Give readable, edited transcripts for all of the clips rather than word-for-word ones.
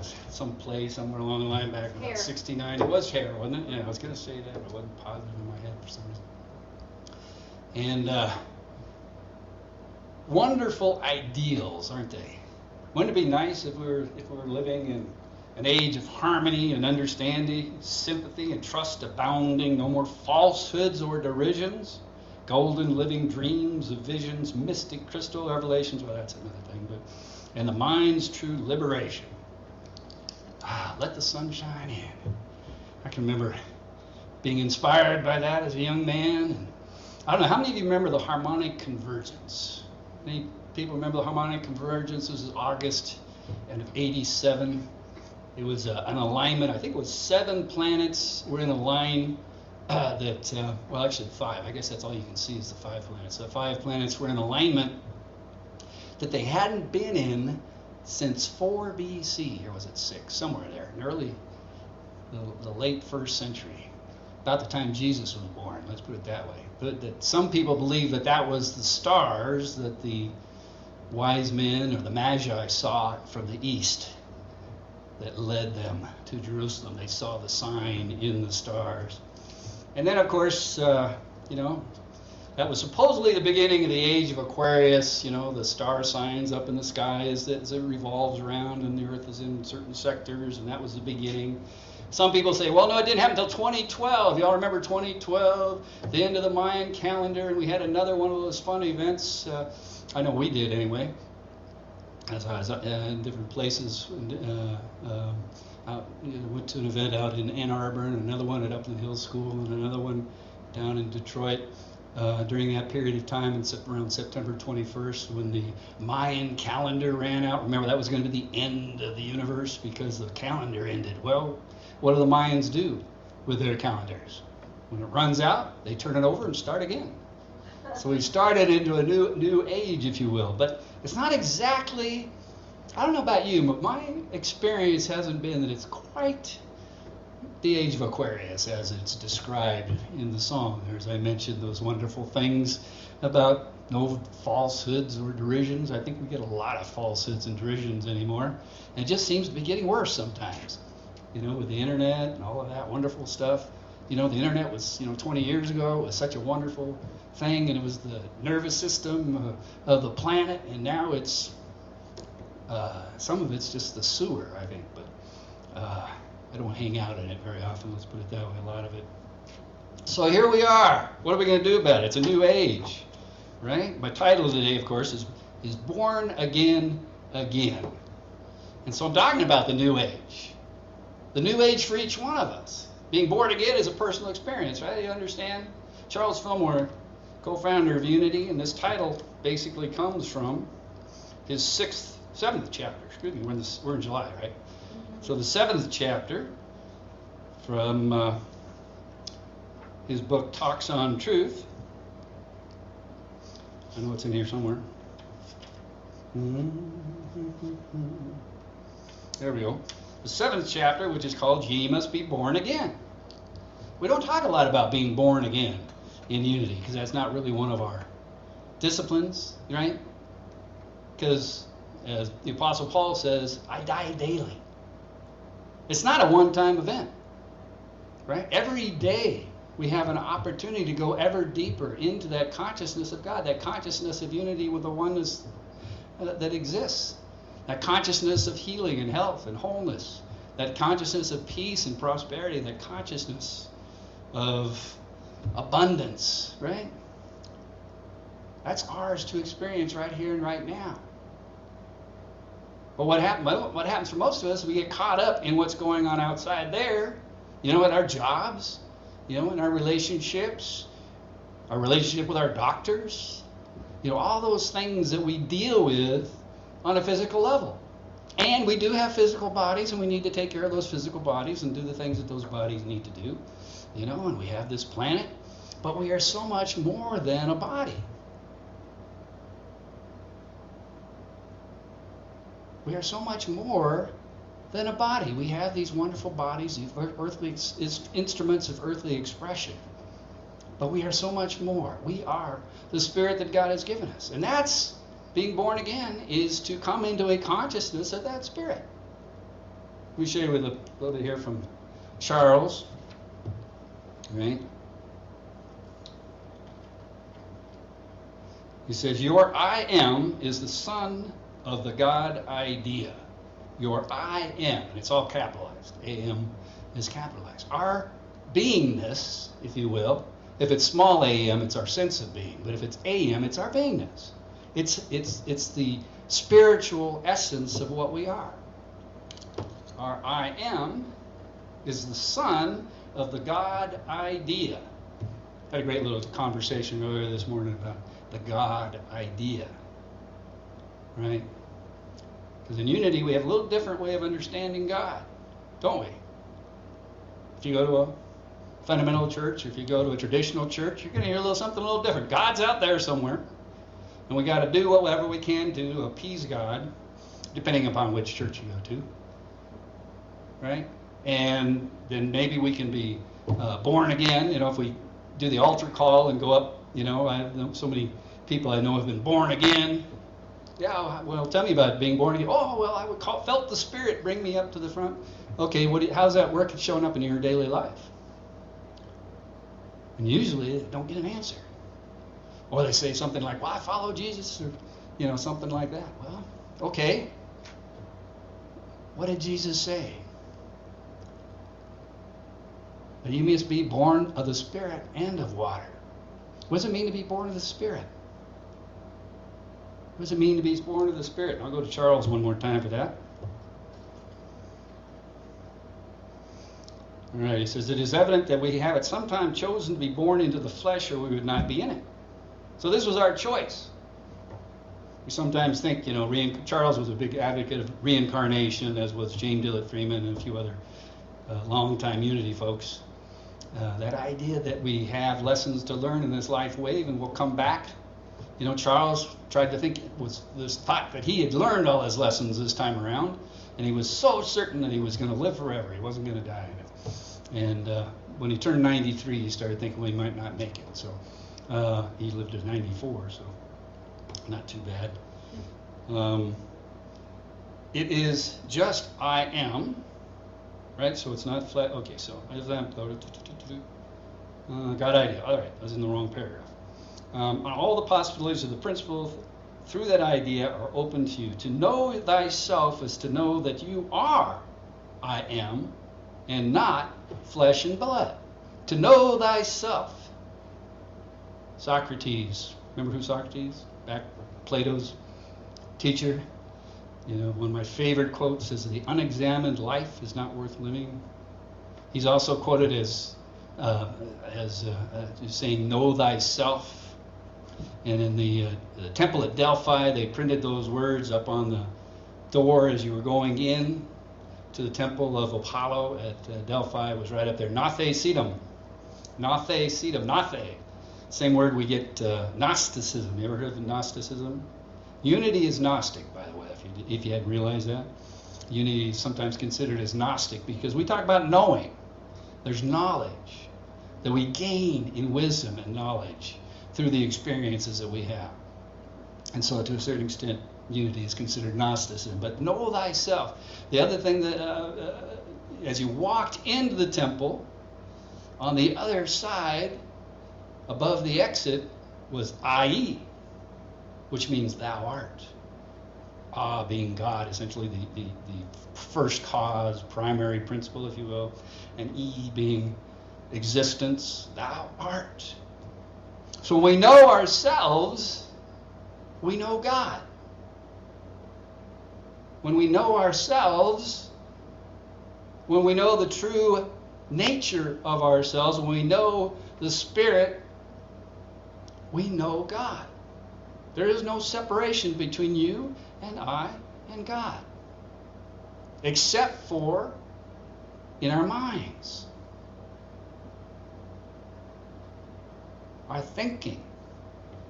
was some play somewhere along the line back in about 69. It was Hair, wasn't it? Yeah, I was going to say that, but it wasn't positive in my head for some reason. And wonderful ideals, aren't they? Wouldn't it be nice if we were living in an age of harmony and understanding, sympathy and trust abounding, no more falsehoods or derisions, golden living dreams of visions, mystic crystal revelations, well, that's another thing, but and the mind's true liberation. Let the sun shine in. I can remember being inspired by that as a young man. And I don't know, how many of you remember the harmonic convergence? Any people remember the harmonic convergence? This is August of 87. It was an alignment. I think it was 7 planets were in a line well, actually 5. I guess that's all you can see is the 5 planets. The 5 planets were in alignment that they hadn't been in since 4 BC, or was it 6? Somewhere there, in the late 1st century, about the time Jesus was born, let's put it that way. But that some people believe that was the stars that the wise men or the Magi saw from the east that led them to Jerusalem. They saw the sign in the stars. And then, of course, that was supposedly the beginning of the age of Aquarius, the star signs up in the sky as it revolves around and the Earth is in certain sectors, and that was the beginning. Some people say, well, no, it didn't happen until 2012. Y'all remember 2012, the end of the Mayan calendar, and we had another one of those fun events. I know we did anyway. As I was in different places. Went to an event out in Ann Arbor, and another one at Upland Hills School, and another one down in Detroit. During that period of time, around September 21st, when the Mayan calendar ran out. Remember, that was going to be the end of the universe because the calendar ended. Well, what do the Mayans do with their calendars? When it runs out, they turn it over and start again. So we've started into a new age, if you will. But it's not exactly, I don't know about you, but my experience hasn't been that it's quite the age of Aquarius as it's described in the song. As I mentioned, those wonderful things about no falsehoods or derisions. I think we get a lot of falsehoods and derisions anymore. And it just seems to be getting worse sometimes, with the internet and all of that wonderful stuff. The internet was, 20 years ago, it was such a wonderful thing, and it was the nervous system of the planet, and now it's, some of it's just the sewer, I think, but I don't hang out in it very often, let's put it that way, a lot of it. So here we are. What are we going to do about it? It's a new age, right? My title today, of course, is Born Again, Again. And so I'm talking about the new age. The new age for each one of us. Being born again is a personal experience, right? You understand? Charles Fillmore, co-founder of Unity, and this title basically comes from his 7th chapter. Excuse me, we're in July, right? So the 7th chapter from his book Talks on Truth. I know it's in here somewhere. There we go. The 7th chapter, which is called Ye Must Be Born Again. We don't talk a lot about being born again in Unity because that's not really one of our disciplines, right? Because as the Apostle Paul says, I die daily. It's not a one-time event, right? Every day we have an opportunity to go ever deeper into that consciousness of God, that consciousness of unity with the oneness that exists, that consciousness of healing and health and wholeness, that consciousness of peace and prosperity, that consciousness of abundance, right? That's ours to experience right here and right now. But what happens for most of us, we get caught up in what's going on outside there, in our jobs, in our relationships, our relationship with our doctors, all those things that we deal with on a physical level. And we do have physical bodies, and we need to take care of those physical bodies and do the things that those bodies need to do, and we have this planet, but we are so much more than a body. We are so much more than a body. We have these wonderful bodies, these earthly instruments of earthly expression. But we are so much more. We are the spirit that God has given us. And that's being born again, is to come into a consciousness of that spirit. Let me share with a little bit here from Charles. Right? He says, your I am is the son of the God idea. Your I am, and it's all capitalized. A-M is capitalized. Our beingness, if you will, if it's small a-m, it's our sense of being. But if it's a-m, it's our beingness. It's the spiritual essence of what we are. Our I am is the son of the God idea. Had a great little conversation earlier this morning about the God idea, right? Because in unity we have a little different way of understanding God, don't we? If you go to a fundamental church, if you go to a traditional church, you're going to hear something a little different. God's out there somewhere, and we got to do whatever we can to appease God, depending upon which church you go to, right? And then maybe we can be born again, if we do the altar call and go up, I know so many people I know have been born again. Yeah, well, tell me about being born again. Oh, well, I felt the Spirit bring me up to the front. Okay, how's that work showing up in your daily life? And usually they don't get an answer. Or they say something like, well, I follow Jesus, or, something like that. Well, okay. What did Jesus say? That you must be born of the Spirit and of water. What does it mean to be born of the Spirit? What does it mean to be born of the Spirit? I'll go to Charles one more time for that. All right, he says, it is evident that we have at some time chosen to be born into the flesh or we would not be in it. So this was our choice. We sometimes think, Charles was a big advocate of reincarnation, as was James Dillett Freeman and a few other long-time unity folks. That idea that we have lessons to learn in this life wave and we'll come back. Charles tried to think it was this thought that he had learned all his lessons this time around, and he was so certain that he was going to live forever. He wasn't going to die. And when he turned 93, he started thinking, well, he might not make it. So he lived to 94, so not too bad. It is just I am, right? So it's not flat. Okay, so I just God idea. All right, I was in the wrong paragraph. All the possibilities of the principle through that idea are open to you. To know thyself is to know that you are I am and not flesh and blood. To know thyself. Socrates, remember who Socrates? Back Plato's teacher. One of my favorite quotes is, the unexamined life is not worth living. He's also quoted as saying, know thyself. And in the temple at Delphi, they printed those words up on the door as you were going in to the temple of Apollo at Delphi. It was right up there. Gnathe Situm. Gnathe Situm. Gnathe. Same word we get Gnosticism. You ever heard of Gnosticism? Unity is Gnostic, by the way, if you hadn't realized that. Unity is sometimes considered as Gnostic because we talk about knowing. There's knowledge that we gain in wisdom and knowledge through the experiences that we have. And so to a certain extent, unity is considered Gnosticism. But know thyself. The other thing that, as you walked into the temple, on the other side, above the exit, was I-E, which means thou art. Ah being God, essentially the first cause, primary principle, if you will, and E being existence, thou art. So when we know ourselves, we know God. When we know ourselves, when we know the true nature of ourselves, when we know the Spirit, we know God. There is no separation between you and I and God, except for in our minds. Our thinking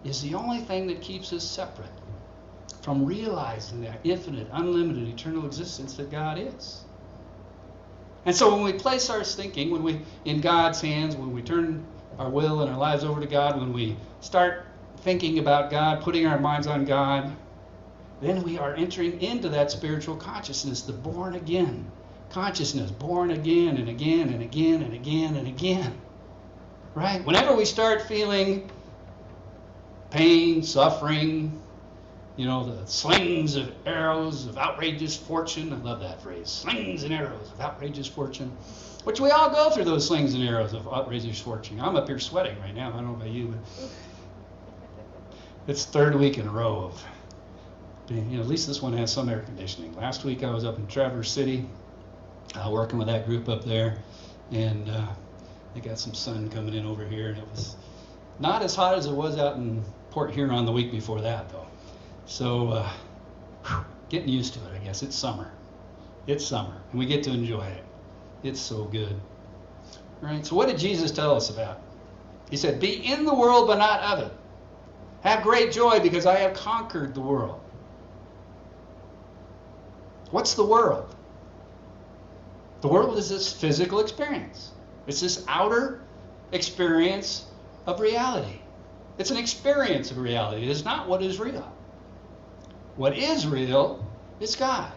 is the only thing that keeps us separate from realizing that infinite, unlimited, eternal existence that God is. And so when we place our thinking, when we in God's hands, when we turn our will and our lives over to God, when we start thinking about God, putting our minds on God, then we are entering into that spiritual consciousness, the born again consciousness, born again and again and again and again and again. Right? Whenever we start feeling pain, suffering, the slings of arrows of outrageous fortune. I love that phrase. Slings and arrows of outrageous fortune. Which we all go through those slings and arrows of outrageous fortune. I'm up here sweating right now. I don't know about you, but it's third week in a row of at least this one has some air conditioning. Last week I was up in Traverse City working with that group up there, and they got some sun coming in over here, and it was not as hot as it was out in Port Huron the week before that, though. So getting used to it, I guess. It's summer. It's summer, and we get to enjoy it. It's so good. Right? So what did Jesus tell us about? He said, be in the world, but not of it. Have great joy because I have conquered the world. What's the world? The world is this physical experience. It's this outer experience of reality. It's an experience of reality. It is not what is real. What is real is God.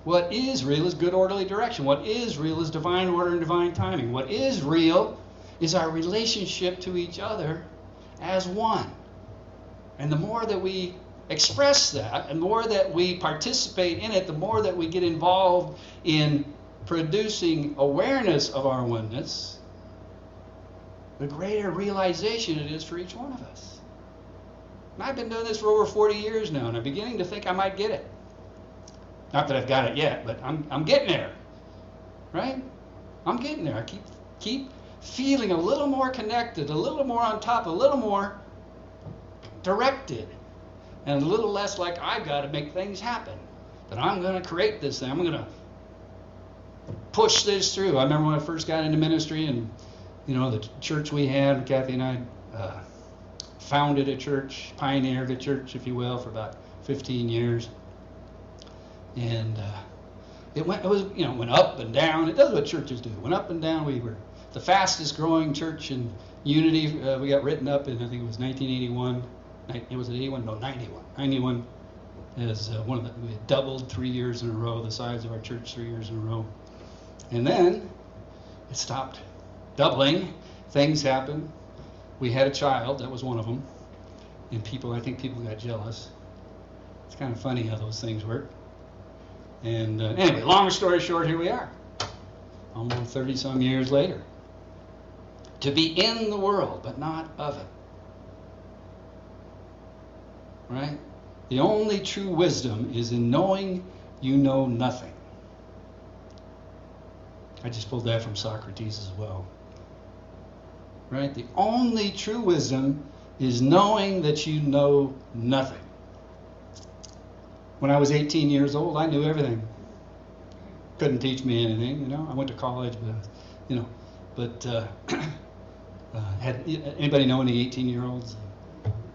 What is real is good orderly direction. What is real is divine order and divine timing. What is real is our relationship to each other as one. And the more that we express that, and the more that we participate in it, the more that we get involved in producing awareness of our oneness, the greater realization it is for each one of us. And I've been doing this for over 40 years now, and I'm beginning to think I might get it. Not that I've got it yet, but I'm getting there, right? I'm getting there. I keep feeling a little more connected, a little more on top, a little more directed, and a little less like I've got to make things happen. That I'm going to create this thing. I'm going to push this through. I remember when I first got into ministry, and the church we had, Kathy and I founded a church, pioneered a church, if you will, for about 15 years. And it went up and down. It does what churches do. It went up and down. We were the fastest growing church in Unity. We got written up in, I think it was 1981. It was 81? No, 91. 91 is we had doubled 3 years in a row, the size of our church 3 years in a row. And then it stopped doubling. Things happened. We had a child. That was one of them. And I think people got jealous. It's kind of funny how those things work. And anyway, long story short, here we are. Almost 30-some years later. To be in the world, but not of it. Right? The only true wisdom is in knowing you know nothing. I just pulled that from Socrates as well. Right? The only true wisdom is knowing that you know nothing. When I was 18 years old, I knew everything. Couldn't teach me anything, I went to college, but had anybody know any 18-year-olds?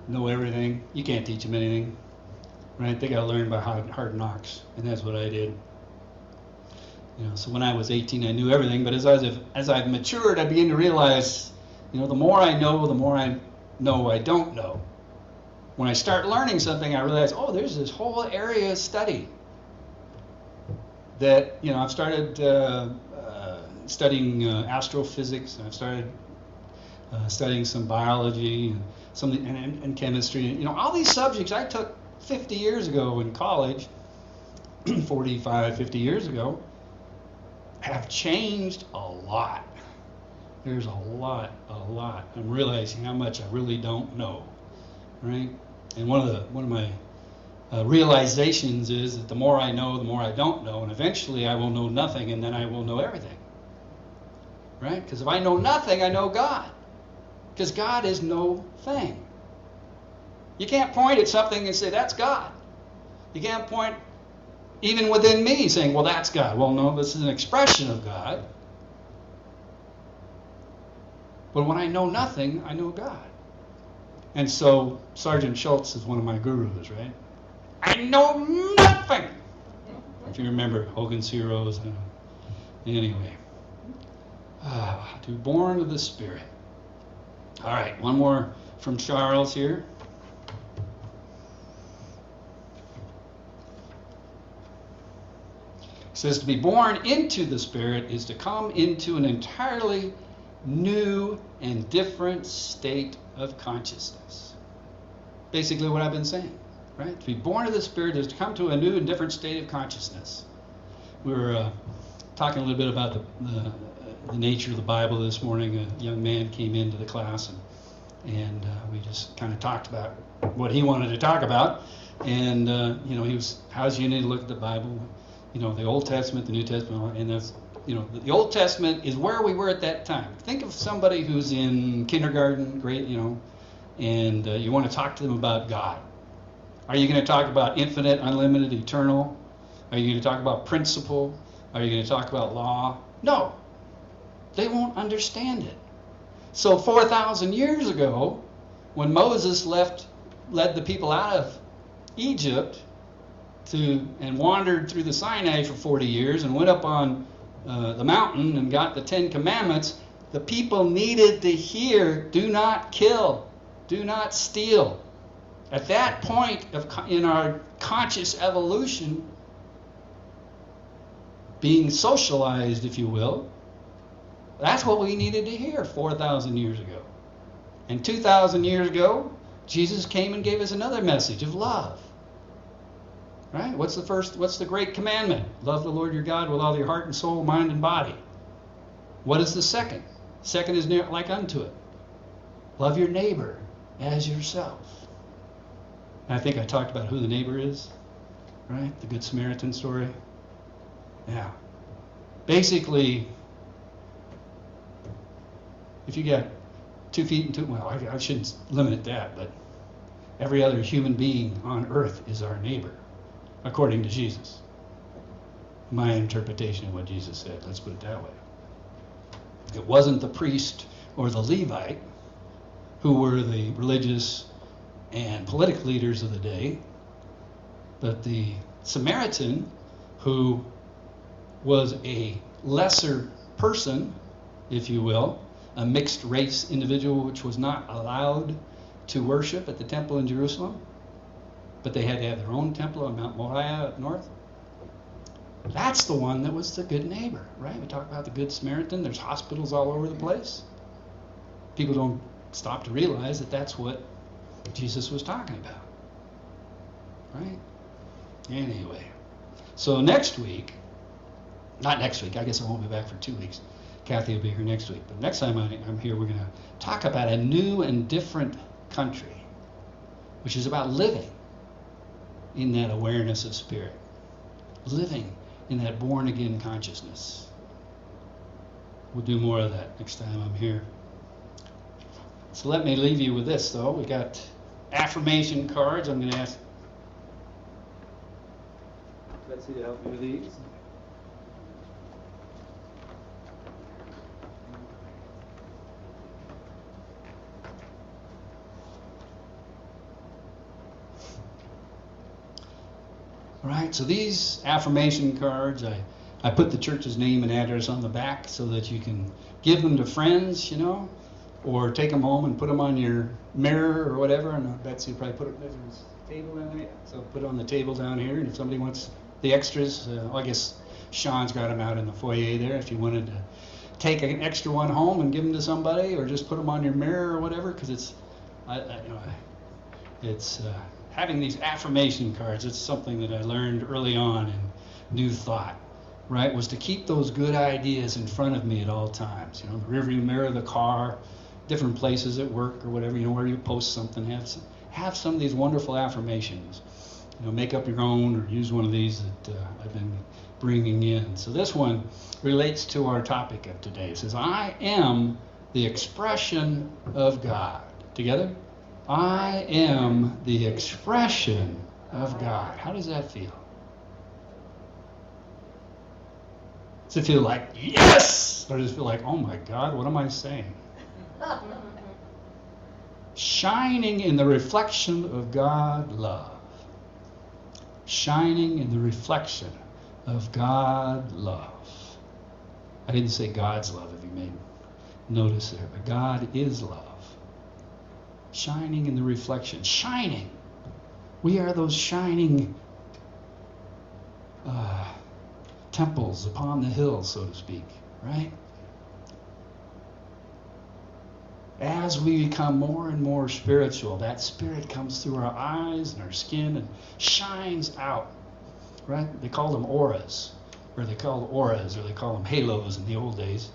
Know everything? You can't teach them anything, right? They got to learn by hard knocks, and that's what I did. So when I was 18, I knew everything, but as I've matured, I began to realize, the more I know, the more I know I don't know. When I start learning something, I realize, there's this whole area of study that, I've started studying astrophysics, and I've started studying some biology and chemistry. All these subjects I took 50 years ago in college, 45, 50 years ago, have changed a lot. There's a lot. I'm realizing how much I really don't know, right? And one of my realizations is that the more I know, the more I don't know, and eventually I will know nothing, and then I will know everything, right? Because if I know nothing, I know God, because God is no thing. You can't point at something and say, that's God. You can't point even within me saying, well, that's God. Well, no, this is an expression of God. But when I know nothing, I know God. And so Sergeant Schultz is one of my gurus, right? I know nothing. If you remember Hogan's Heroes. Anyway. To be born of the Spirit. All right, one more from Charles here. It says to be born into the Spirit is to come into an entirely new and different state of consciousness. Basically what I've been saying, right? To be born of the Spirit is to come to a new and different state of consciousness. We were talking a little bit about the nature of the Bible this morning. A young man came into the class, and we just kind of talked about what he wanted to talk about. And he was, how's you need to look at the Bible? The Old Testament, the New Testament, and that's, the Old Testament is where we were at that time. Think of somebody who's in kindergarten, grade, and you want to talk to them about God. Are you going to talk about infinite, unlimited, eternal? Are you going to talk about principle? Are you going to talk about law? No. They won't understand it. So 4,000 years ago, when Moses led the people out of Egypt and wandered through the Sinai for 40 years and went up on the mountain and got the 10 Commandments, the people needed to hear, do not kill, do not steal. At that point in our conscious evolution, being socialized, if you will, that's what we needed to hear 4,000 years ago. And 2,000 years ago, Jesus came and gave us another message of love. Right? What's the great commandment? Love the Lord your God with all your heart and soul, mind and body. What is the second? Second is like unto it. Love your neighbor as yourself. And I think I talked about who the neighbor is, right? The Good Samaritan story. Yeah. Basically, if you got 2 feet and 2, well, I shouldn't limit it that, but every other human being on earth is our neighbor, according to Jesus. My interpretation of what Jesus said, let's put it that way. It wasn't the priest or the Levite who were the religious and political leaders of the day, but the Samaritan, who was a lesser person, if you will, a mixed race individual which was not allowed to worship at the temple in Jerusalem, but they had to have their own temple on Mount Moriah up north. That's the one that was the good neighbor, right? We talk about the Good Samaritan. There's hospitals all over the place. People don't stop to realize that that's what Jesus was talking about, right? Anyway, so next week, not next week, I guess I won't be back for 2 weeks. Kathy will be here next week. But next time I'm here, we're going to talk about a new and different country, which is about living in that awareness of spirit, living in that born-again consciousness. We'll do more of that next time I'm here. So let me leave you with this, though. We got affirmation cards. I'm going to ask Betsy to help me with these. All right, so these affirmation cards, I put the church's name and address on the back so that you can give them to friends, or take them home and put them on your mirror or whatever. And Betsy will probably put it, there's a table down there, so put it on the table down here. And if somebody wants the extras, I guess Sean's got them out in the foyer there. If you wanted to take an extra one home and give them to somebody, or just put them on your mirror or whatever, because it's, having these affirmation cards, it's something that I learned early on in New Thought, right? Was to keep those good ideas in front of me at all times. The rearview mirror of the car, different places at work or whatever, where you post something, have some of these wonderful affirmations. Make up your own or use one of these that I've been bringing in. So this one relates to our topic of today. It says, I am the expression of God. Together? I am the expression of God. How does that feel? Does it feel like, yes? Or does it feel like, oh my God, what am I saying? Shining in the reflection of God love. Shining in the reflection of God love. I didn't say God's love, if you may notice there, but God is love. Shining in the reflection. Shining. We are those shining temples upon the hill, so to speak, right? As we become more and more spiritual, that spirit comes through our eyes and our skin and shines out, right? They called them auras, or they call them halos in the old days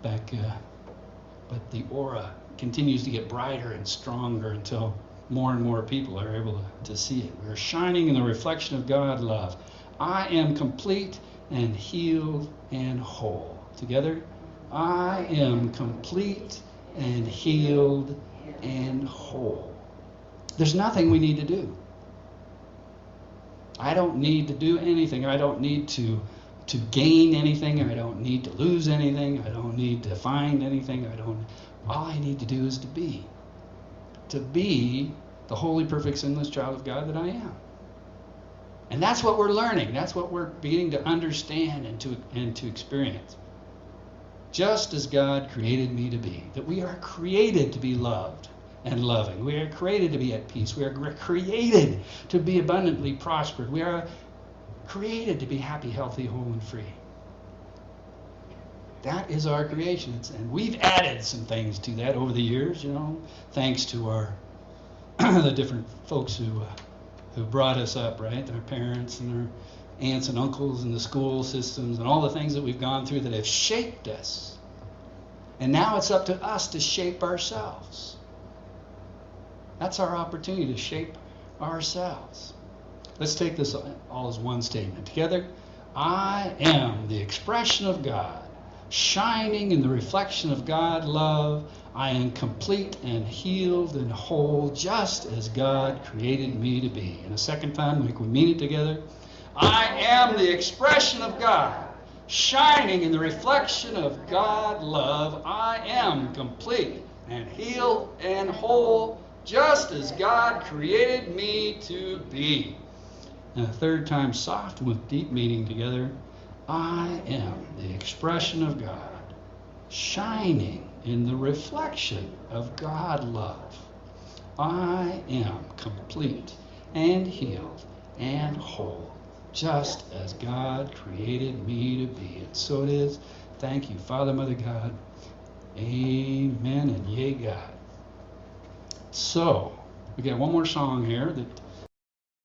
back, but the aura continues to get brighter and stronger until more and more people are able to see it. We're shining in the reflection of God's love. I am complete and healed and whole. Together, I am complete and healed and whole. There's nothing we need to do. I don't need to do anything. I don't need to gain anything. I don't need to lose anything. I don't need to find anything. All I need to do is to be. To be the holy, perfect, sinless child of God that I am. And that's what we're learning. That's what we're beginning to understand and to experience. Just as God created me to be. That we are created to be loved and loving. We are created to be at peace. We are created to be abundantly prospered. We are created to be happy, healthy, whole, and free. That is our creation. And we've added some things to that over the years, thanks to our the different folks who brought us up, right? Our parents and our aunts and uncles and the school systems and all the things that we've gone through that have shaped us. And now it's up to us to shape ourselves. That's our opportunity to shape ourselves. Let's take this all as one statement. Together, I am the expression of God, shining in the reflection of God's love. I am complete and healed and whole, just as God created me to be. And a second time, like we mean it together. I am the expression of God, shining in the reflection of God's love. I am complete and healed and whole, just as God created me to be. And a third time, soft with deep meaning together. I am the expression of God, shining in the reflection of God's love. I am complete and healed and whole, just as God created me to be. And so it is. Thank you, Father, Mother, God. Amen and yea, God. So, we got one more song here that